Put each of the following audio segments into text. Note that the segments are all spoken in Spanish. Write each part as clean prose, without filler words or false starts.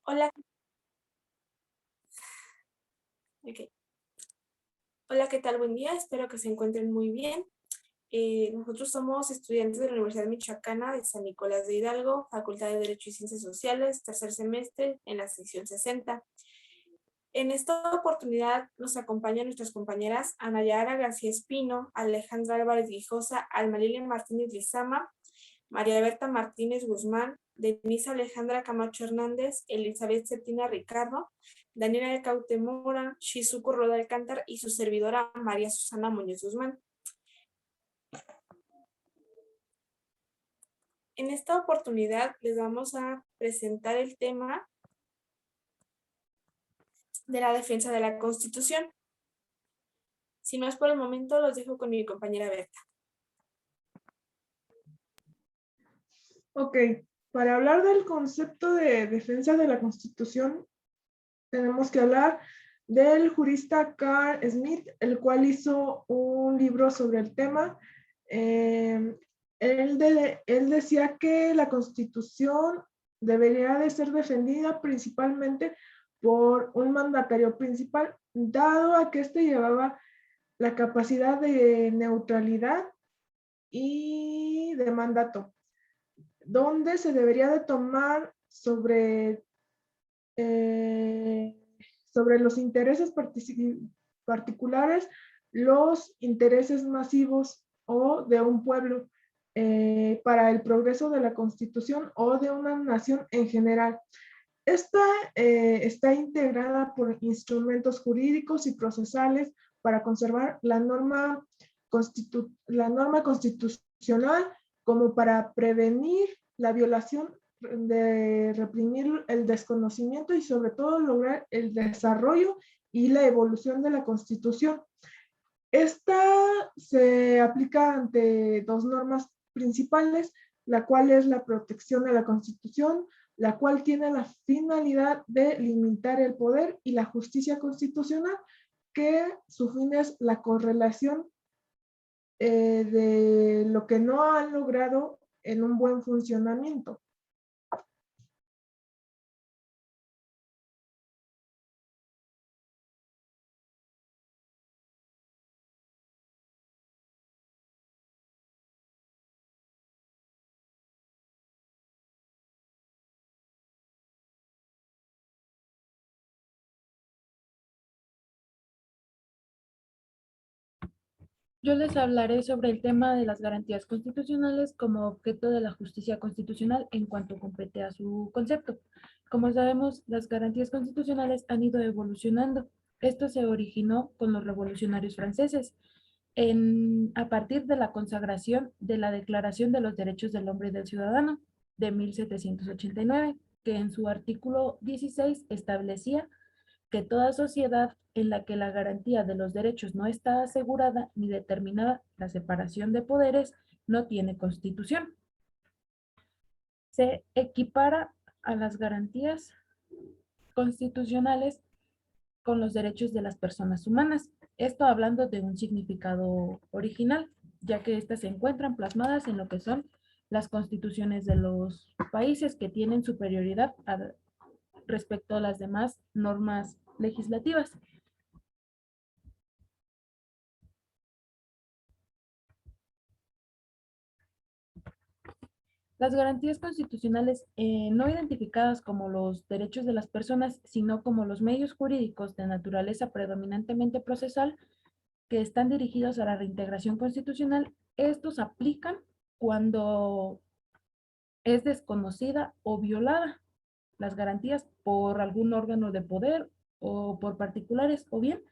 Hola, ok. Hola, ¿qué tal? Buen día, espero que se encuentren muy bien. Nosotros somos estudiantes de la Universidad Michoacana de San Nicolás de Hidalgo, Facultad de Derecho y Ciencias Sociales, tercer semestre, en la sección 60. En esta oportunidad nos acompañan nuestras compañeras Ana Yara García Espino, Alejandra Álvarez Guijosa, Alma Lilia Martínez Lizama, María Berta Martínez Guzmán, Denise Alejandra Camacho Hernández, Elizabeth Cetina Ricardo, Daniela Caute Mora, Shizuko Roda Alcántar y su servidora María Susana Muñoz Guzmán. En esta oportunidad les vamos a presentar el tema de la defensa de la Constitución. Sin más por el momento, los dejo con mi compañera Berta. Ok, para hablar del concepto de defensa de la Constitución, tenemos que hablar del jurista Carl Smith, el cual hizo un libro sobre el tema. Él decía que la Constitución debería de ser defendida principalmente por un mandatario principal, dado a que éste llevaba la capacidad de neutralidad y de mandato, donde se debería de tomar eh, sobre los intereses particulares, los intereses masivos o de un pueblo, para el progreso de la Constitución o de una nación en general. Esta está integrada por instrumentos jurídicos y procesales para conservar la norma constitucional, como para prevenir la violación, de reprimir el desconocimiento y sobre todo lograr el desarrollo y la evolución de la Constitución. Esta se aplica ante dos normas principales, la cual es la protección de la Constitución, la cual tiene la finalidad de limitar el poder, y la justicia constitucional, que su fin es la correlación de lo que no han logrado en un buen funcionamiento. Yo les hablaré sobre el tema de las garantías constitucionales como objeto de la justicia constitucional en cuanto compete a su concepto. Como sabemos, las garantías constitucionales han ido evolucionando. Esto se originó con los revolucionarios franceses a partir de la consagración de la Declaración de los Derechos del Hombre y del Ciudadano de 1789, que en su artículo 16 establecía que toda sociedad en la que la garantía de los derechos no está asegurada ni determinada la separación de poderes no tiene constitución. Se equipara a las garantías constitucionales con los derechos de las personas humanas. Esto hablando de un significado original, ya que éstas se encuentran plasmadas en lo que son las constituciones de los países que tienen superioridad respecto a las demás normas legislativas. Las garantías constitucionales no identificadas como los derechos de las personas, sino como los medios jurídicos de naturaleza predominantemente procesal que están dirigidos a la reintegración constitucional, estos aplican cuando es desconocida o violada las garantías por algún órgano de poder o por particulares o bien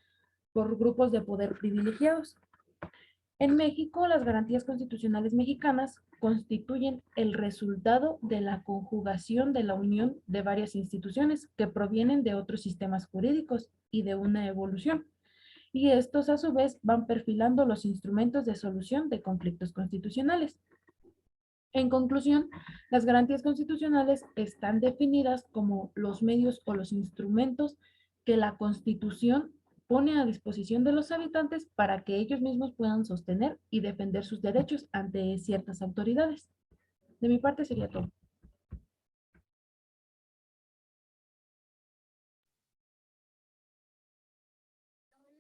por grupos de poder privilegiados. En México, las garantías constitucionales mexicanas constituyen el resultado de la conjugación de la unión de varias instituciones que provienen de otros sistemas jurídicos y de una evolución. Y estos, a su vez, van perfilando los instrumentos de solución de conflictos constitucionales. En conclusión, las garantías constitucionales están definidas como los medios o los instrumentos que la Constitución pone a disposición de los habitantes para que ellos mismos puedan sostener y defender sus derechos ante ciertas autoridades. De mi parte sería todo.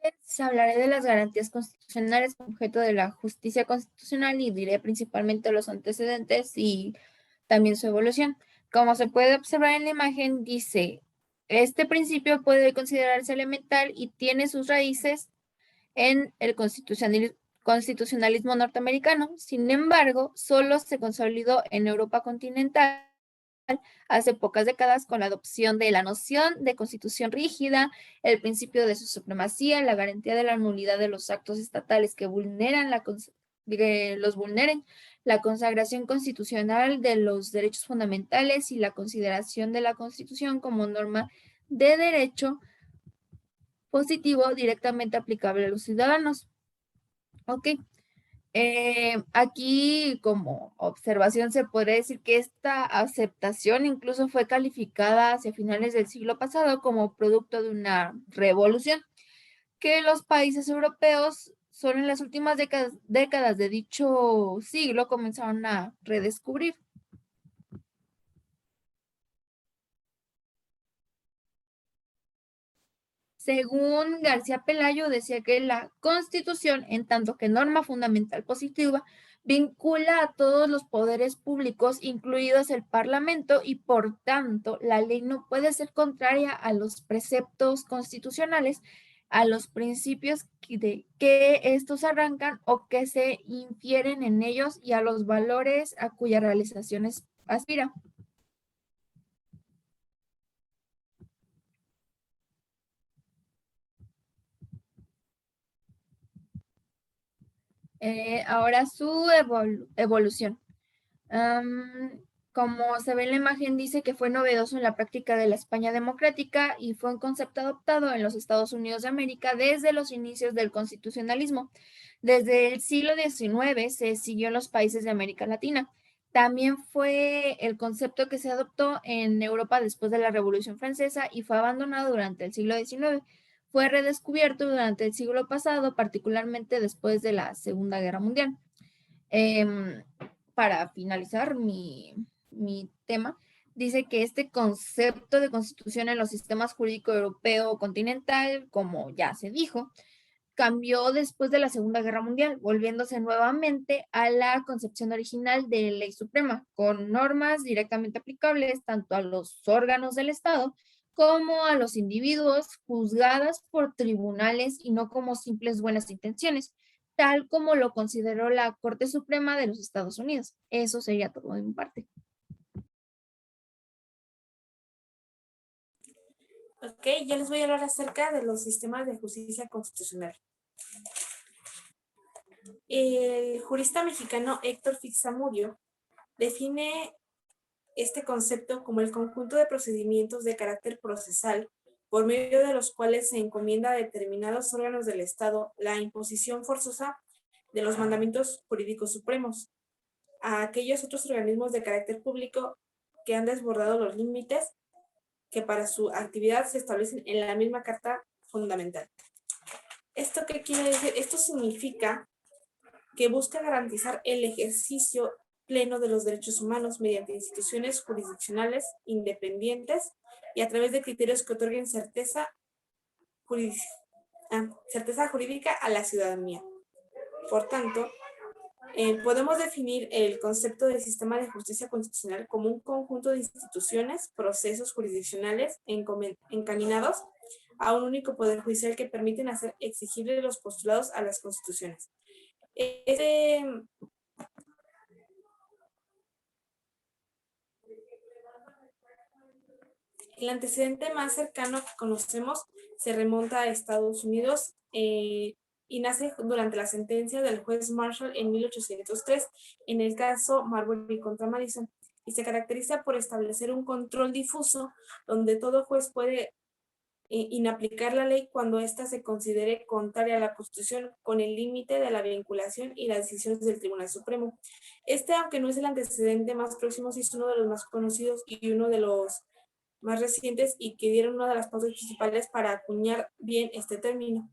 Les hablaré de las garantías constitucionales objeto de la justicia constitucional y diré principalmente los antecedentes y también su evolución. Como se puede observar en la imagen, dice, este principio puede considerarse elemental y tiene sus raíces en el constitucionalismo norteamericano. Sin embargo, solo se consolidó en Europa continental hace pocas décadas con la adopción de la noción de constitución rígida, el principio de su supremacía, la garantía de la nulidad de los actos estatales que los vulneren, la consagración constitucional de los derechos fundamentales y la consideración de la Constitución como norma de derecho positivo directamente aplicable a los ciudadanos. Ok. Aquí como observación se podría decir que esta aceptación incluso fue calificada hacia finales del siglo pasado como producto de una revolución que los países europeos solo en las últimas décadas de dicho siglo comenzaron a redescubrir. Según García Pelayo, decía que la Constitución, en tanto que norma fundamental positiva, vincula a todos los poderes públicos, incluidos el Parlamento, y por tanto la ley no puede ser contraria a los preceptos constitucionales, a los principios que estos arrancan o que se infieren en ellos y a los valores a cuya realización aspira. Ahora su evolución. Como se ve en la imagen, dice que fue novedoso en la práctica de la España democrática y fue un concepto adoptado en los Estados Unidos de América desde los inicios del constitucionalismo. Desde el siglo XIX se siguió en los países de América Latina. También fue el concepto que se adoptó en Europa después de la Revolución Francesa y fue abandonado durante el siglo XIX. Fue redescubierto durante el siglo pasado, particularmente después de la Segunda Guerra Mundial. Para finalizar mi tema, dice que este concepto de constitución en los sistemas jurídicos europeo continental, como ya se dijo, cambió después de la Segunda Guerra Mundial, volviéndose nuevamente a la concepción original de ley suprema, con normas directamente aplicables tanto a los órganos del Estado como a los individuos, juzgadas por tribunales y no como simples buenas intenciones, tal como lo consideró la Corte Suprema de los Estados Unidos. Eso sería todo de mi parte. Ok, ya les voy a hablar acerca de los sistemas de justicia constitucional. El jurista mexicano Héctor Fixamudio define este concepto como el conjunto de procedimientos de carácter procesal por medio de los cuales se encomienda a determinados órganos del Estado la imposición forzosa de los mandamientos jurídicos supremos a aquellos otros organismos de carácter público que han desbordado los límites que para su actividad se establecen en la misma Carta Fundamental. ¿Esto qué quiere decir? Esto significa que busca garantizar el ejercicio pleno de los derechos humanos mediante instituciones jurisdiccionales independientes y a través de criterios que otorguen certeza jurídica a la ciudadanía. Por tanto, podemos definir el concepto de sistema de justicia constitucional como un conjunto de instituciones, procesos jurisdiccionales encaminados a un único poder judicial que permiten hacer exigibles los postulados a las constituciones. El antecedente más cercano que conocemos se remonta a Estados Unidos y nace durante la sentencia del juez Marshall en 1803 en el caso Marbury contra Madison y se caracteriza por establecer un control difuso donde todo juez puede inaplicar la ley cuando ésta se considere contraria a la Constitución con el límite de la vinculación y las decisiones del Tribunal Supremo. Aunque no es el antecedente más próximo, sí es uno de los más conocidos y uno de los más recientes y que dieron una de las pautas principales para acuñar bien este término,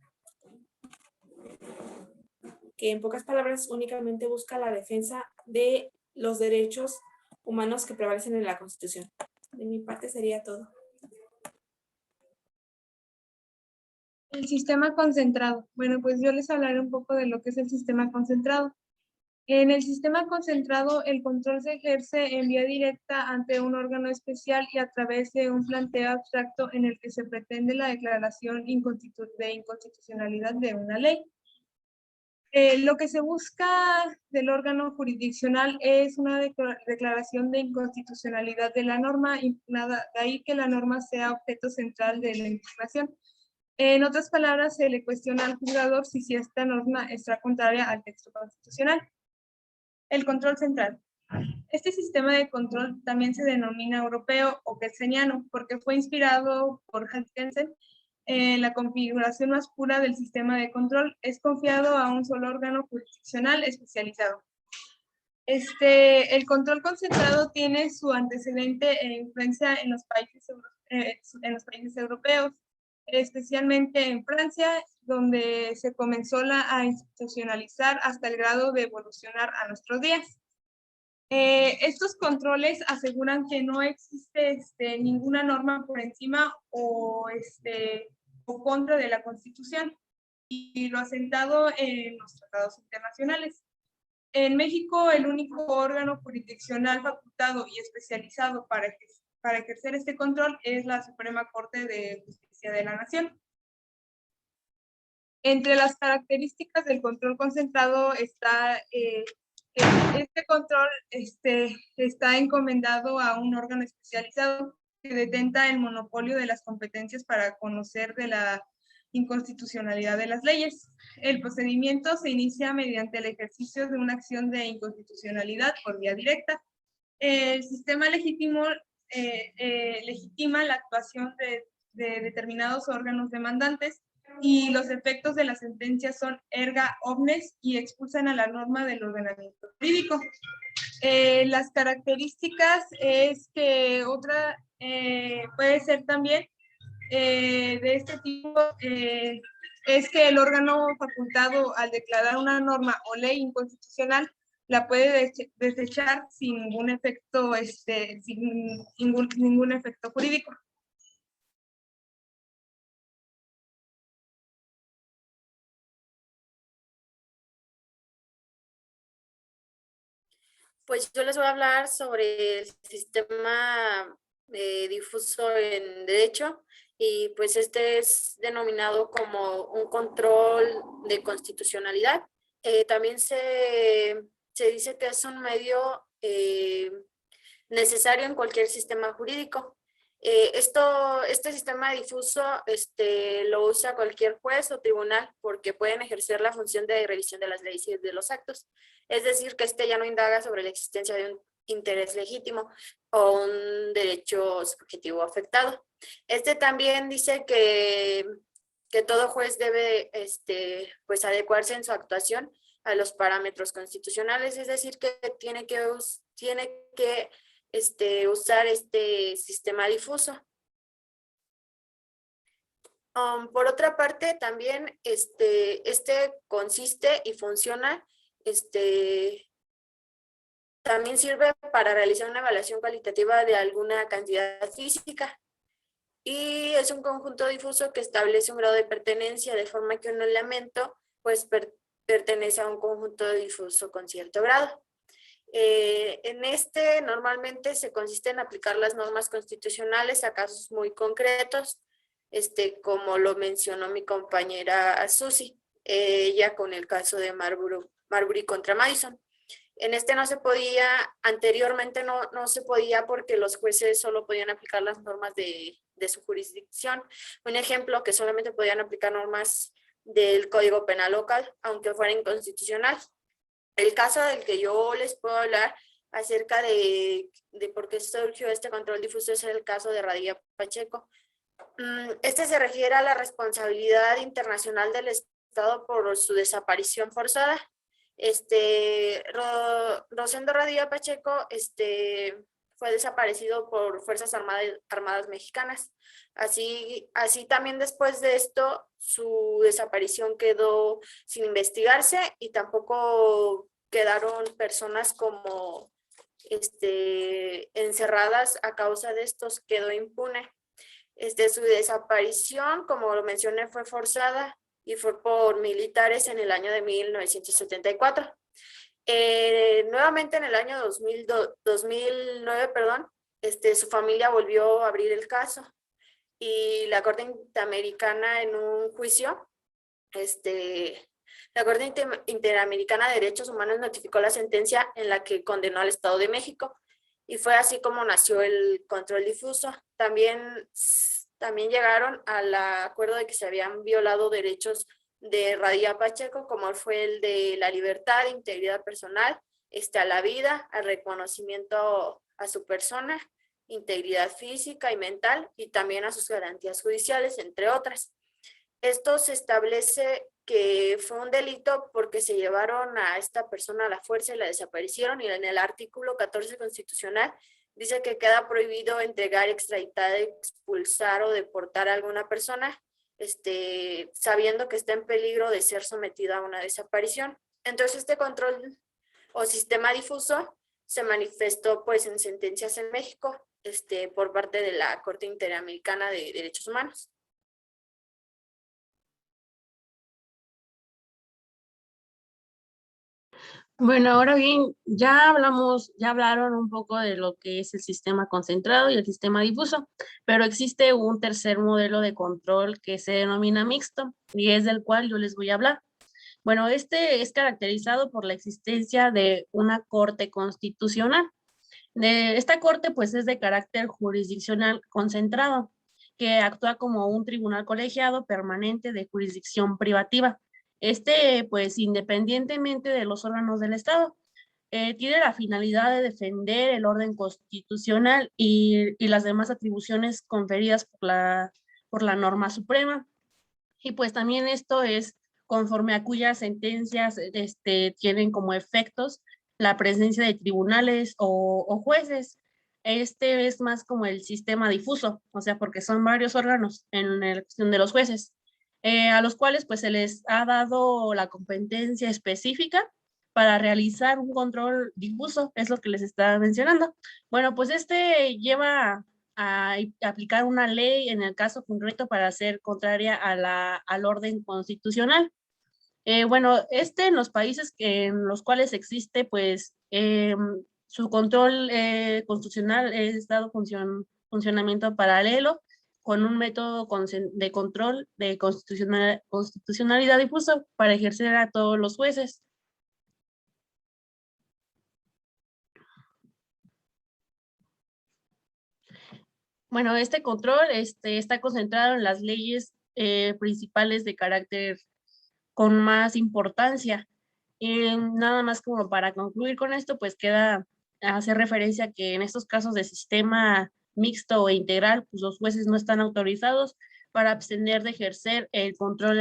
que en pocas palabras únicamente busca la defensa de los derechos humanos que prevalecen en la Constitución. De mi parte sería todo. El sistema concentrado. Bueno, pues yo les hablaré un poco de lo que es el sistema concentrado. En el sistema concentrado, el control se ejerce en vía directa ante un órgano especial y a través de un planteo abstracto en el que se pretende la declaración de inconstitucionalidad de una ley. Lo que se busca del órgano jurisdiccional es una declaración de inconstitucionalidad de la norma impugnada, de ahí que la norma sea objeto central de la impugnación. En otras palabras, se le cuestiona al juzgador si esta norma está contraria al texto constitucional. El control central. Este sistema de control también se denomina europeo o kelseniano porque fue inspirado por Hans Kelsen. La configuración más pura del sistema de control es confiado a un solo órgano jurisdiccional especializado. El control concentrado tiene su antecedente e influencia en los países europeos, especialmente en Francia, donde se comenzó a institucionalizar hasta el grado de evolucionar a nuestros días. Estos controles aseguran que no existe ninguna norma por encima o contra de la Constitución y lo asentado en los tratados internacionales. En México, el único órgano jurisdiccional facultado y especializado para ejercer este control es la Suprema Corte de Justicia de la Nación. Entre las características del control concentrado está este control está encomendado a un órgano especializado que detenta el monopolio de las competencias para conocer de la inconstitucionalidad de las leyes. El procedimiento se inicia mediante el ejercicio de una acción de inconstitucionalidad por vía directa. El sistema legitima la actuación de determinados órganos demandantes y los efectos de la sentencia son erga omnes y expulsan a la norma del ordenamiento jurídico. Las características es que otra puede ser también de este tipo, es que el órgano facultado al declarar una norma o ley inconstitucional la puede desechar sin ningún efecto, sin ningún efecto jurídico. Pues yo les voy a hablar sobre el sistema difuso en derecho y pues este es denominado como un control de constitucionalidad. También se dice que es un medio necesario en cualquier sistema jurídico. Este sistema difuso lo usa cualquier juez o tribunal porque pueden ejercer la función de revisión de las leyes y de los actos. Es decir, que ya no indaga sobre la existencia de un interés legítimo o un derecho subjetivo afectado. También dice que todo juez debe pues adecuarse en su actuación a los parámetros constitucionales, es decir, que tiene que usar este sistema difuso. Por otra parte, también consiste y funciona, también sirve para realizar una evaluación cualitativa de alguna cantidad física y es un conjunto difuso que establece un grado de pertenencia de forma que un elemento pues pertenece a un conjunto difuso con cierto grado. Normalmente se consiste en aplicar las normas constitucionales a casos muy concretos, como lo mencionó mi compañera Susi, ella con el caso de Marbury contra Madison. No se podía, anteriormente no se podía porque los jueces solo podían aplicar las normas de su jurisdicción. Un ejemplo, que solamente podían aplicar normas del Código Penal local, aunque fuera inconstitucional. El caso del que yo les puedo hablar acerca de por qué surgió este control difuso es el caso de Radilla Pacheco. Se refiere a la responsabilidad internacional del Estado por su desaparición forzada. Rosendo Radilla Pacheco fue desaparecido por Fuerzas Armadas Mexicanas. Así también después de esto, su desaparición quedó sin investigarse y tampoco quedaron personas como encerradas a causa de estos, quedó impune. Su desaparición, como lo mencioné, fue forzada y fue por militares en el año de 1974. Nuevamente en el año 2009, perdón, su familia volvió a abrir el caso y la Corte Interamericana en un juicio, la Corte Interamericana de Derechos Humanos notificó la sentencia en la que condenó al Estado de México y fue así como nació el control difuso. También llegaron al acuerdo de que se habían violado derechos de Radilla Pacheco, como fue el de la libertad, integridad personal, a la vida, al reconocimiento a su persona, integridad física y mental, y también a sus garantías judiciales, entre otras. Esto se establece que fue un delito porque se llevaron a esta persona a la fuerza y la desaparecieron, y en el artículo 14 constitucional dice que queda prohibido entregar, extraditar, expulsar o deportar a alguna persona sabiendo que está en peligro de ser sometido a una desaparición. Entonces este control o sistema difuso se manifestó pues en sentencias en México por parte de la Corte Interamericana de Derechos Humanos. Bueno, ahora bien, ya hablaron un poco de lo que es el sistema concentrado y el sistema difuso, pero existe un tercer modelo de control que se denomina mixto y es del cual yo les voy a hablar. Bueno, este es caracterizado por la existencia de una corte constitucional. Esta corte pues es de carácter jurisdiccional concentrado, que actúa como un tribunal colegiado permanente de jurisdicción privativa. Pues independientemente de los órganos del Estado, tiene la finalidad de defender el orden constitucional y las demás atribuciones conferidas por la norma suprema. Y pues también esto es conforme a cuyas sentencias tienen como efectos la presencia de tribunales o jueces. Este es más como el sistema difuso, o sea, porque son varios órganos en la cuestión de los jueces, a los cuales pues se les ha dado la competencia específica para realizar un control difuso, es lo que les estaba mencionando. Bueno, pues lleva a aplicar una ley en el caso concreto para ser contraria al orden constitucional. Bueno, en los países en los cuales existe, pues, su control constitucional es dado funcionamiento paralelo con un método de control de constitucionalidad difuso para ejercer a todos los jueces. Bueno, este control está concentrado en las leyes principales de carácter con más importancia. Y nada más como para concluir con esto, pues queda hacer referencia a que en estos casos de sistema mixto o integral, pues los jueces no están autorizados para abstener de ejercer el control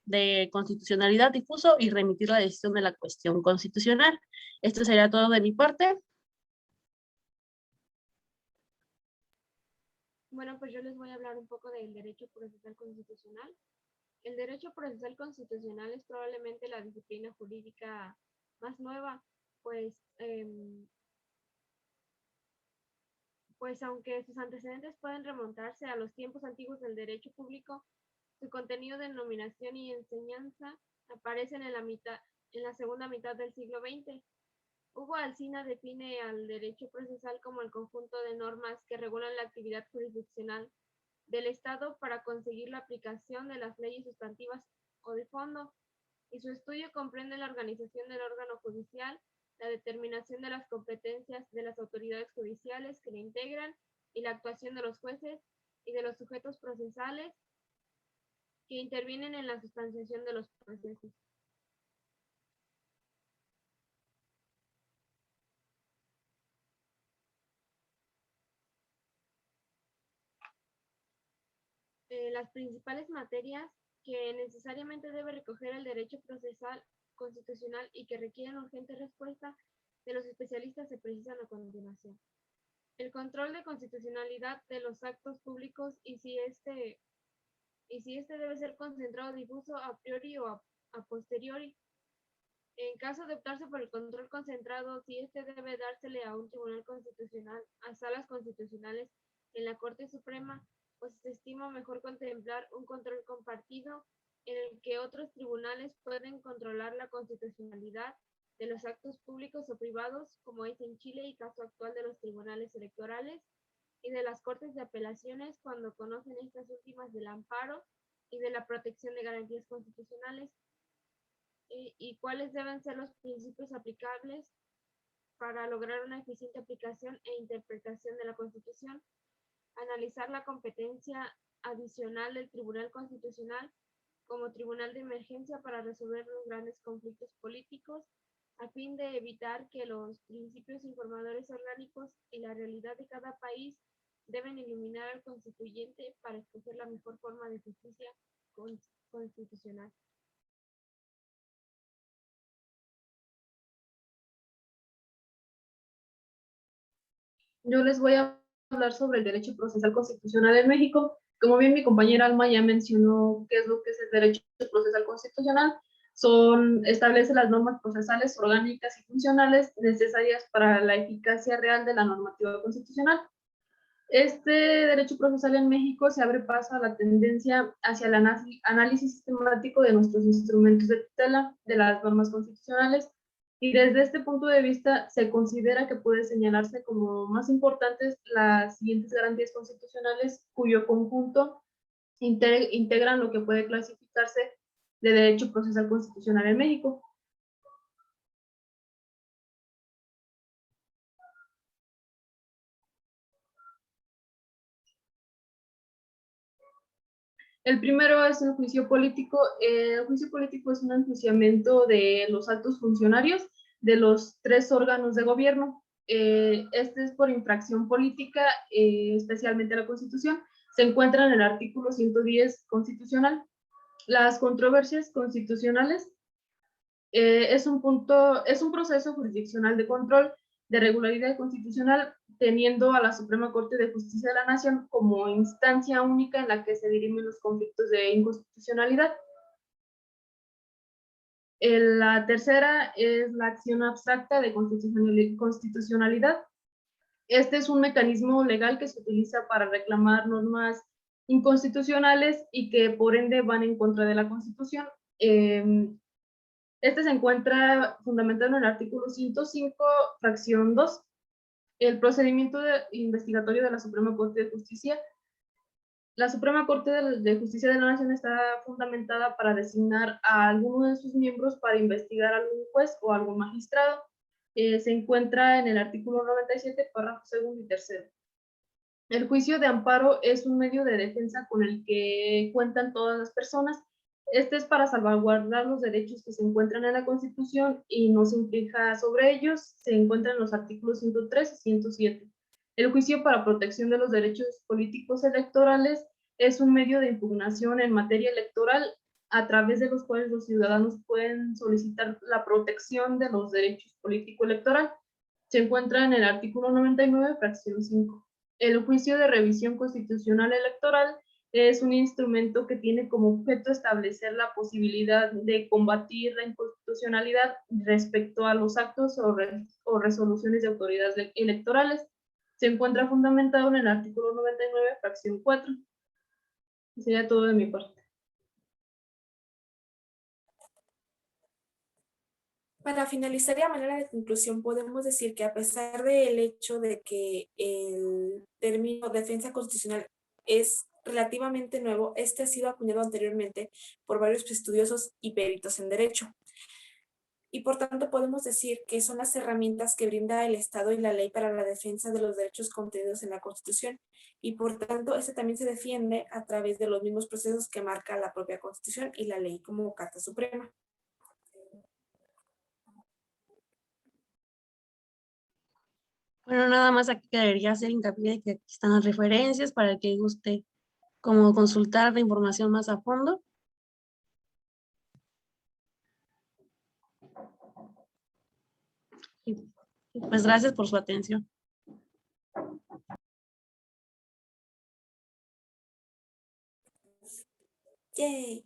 de constitucionalidad difuso y remitir la decisión de la cuestión constitucional. Esto sería todo de mi parte. Bueno, pues yo les voy a hablar un poco del derecho procesal constitucional. El derecho procesal constitucional es probablemente la disciplina jurídica más nueva, pues, pues aunque sus antecedentes pueden remontarse a los tiempos antiguos del derecho público, su contenido, denominación y enseñanza aparecen en la segunda mitad del siglo XX. Hugo Alsina define al derecho procesal como el conjunto de normas que regulan la actividad jurisdiccional del Estado para conseguir la aplicación de las leyes sustantivas o de fondo, y su estudio comprende la organización del órgano judicial, la determinación de las competencias de las autoridades judiciales que le integran y la actuación de los jueces y de los sujetos procesales que intervienen en la sustanciación de los procesos. Las principales materias que necesariamente debe recoger el derecho procesal constitucional y que requieren urgente respuesta de los especialistas se precisan a continuación. El control de constitucionalidad de los actos públicos y si este debe ser concentrado, difuso, a priori o a posteriori. En caso de optarse por el control concentrado, si este debe dársele a un tribunal constitucional, a salas constitucionales en la Corte Suprema pues se estima mejor contemplar un control compartido en el que otros tribunales pueden controlar la constitucionalidad de los actos públicos o privados, como es en Chile y caso actual de los tribunales electorales, y de las Cortes de Apelaciones cuando conocen estas últimas del amparo y de la protección de garantías constitucionales, y cuáles deben ser los principios aplicables para lograr una eficiente aplicación e interpretación de la Constitución, analizar la competencia adicional del Tribunal Constitucional como tribunal de emergencia para resolver los grandes conflictos políticos, a fin de evitar que los principios informadores orgánicos y la realidad de cada país deben iluminar al constituyente para escoger la mejor forma de justicia constitucional. Yo les voy a hablar sobre el derecho procesal constitucional en México. Como bien mi compañera Alma ya mencionó qué es lo que es el derecho procesal constitucional, establece las normas procesales orgánicas y funcionales necesarias para la eficacia real de la normativa constitucional. Este derecho procesal en México se abre paso a la tendencia hacia el análisis sistemático de nuestros instrumentos de tutela de las normas constitucionales, y desde este punto de vista se considera que puede señalarse como más importantes las siguientes garantías constitucionales cuyo conjunto integran lo que puede clasificarse de derecho procesal constitucional en México. El primero es el juicio político. El juicio político es un enjuiciamiento de los altos funcionarios de los 3 órganos de gobierno. Este es por infracción política, especialmente a la Constitución. Se encuentra en el artículo 110 constitucional. Las controversias constitucionales es un proceso jurisdiccional de control de regularidad constitucional, teniendo a la Suprema Corte de Justicia de la Nación como instancia única en la que se dirimen los conflictos de inconstitucionalidad. La tercera es la acción abstracta de constitucionalidad. Este es un mecanismo legal que se utiliza para reclamar normas inconstitucionales y que por ende van en contra de la Constitución. Este se encuentra fundamentado en el artículo 105, fracción 2. El procedimiento investigatorio de la Suprema Corte de Justicia. La Suprema Corte de Justicia de la Nación está fundamentada para designar a alguno de sus miembros para investigar a algún juez o algún magistrado. Se encuentra en el artículo 97, párrafo 2 y 3. El juicio de amparo es un medio de defensa con el que cuentan todas las personas. Este es para salvaguardar los derechos que se encuentran en la Constitución y no se infrinja sobre ellos. Se encuentran en los artículos 103 y 107. El juicio para protección de los derechos políticos electorales es un medio de impugnación en materia electoral a través de los cuales los ciudadanos pueden solicitar la protección de los derechos político-electoral. Se encuentra en el artículo 99, fracción 5. El juicio de revisión constitucional electoral es un instrumento que tiene como objeto establecer la posibilidad de combatir la inconstitucionalidad respecto a los actos o resoluciones de autoridades electorales. Se encuentra fundamentado en el artículo 99, fracción 4. Sería todo de mi parte. Para finalizar y a manera de conclusión, podemos decir que a pesar del hecho de que el término defensa constitucional es relativamente nuevo, este ha sido acuñado anteriormente por varios estudiosos y peritos en derecho. Y por tanto podemos decir que son las herramientas que brinda el Estado y la ley para la defensa de los derechos contenidos en la Constitución. Y por tanto, este también se defiende a través de los mismos procesos que marca la propia Constitución y la ley como Carta Suprema. Bueno, nada más aquí quedaría hacer hincapié de que aquí están las referencias para el que guste como consultar la información más a fondo. Y pues gracias por su atención. Yay.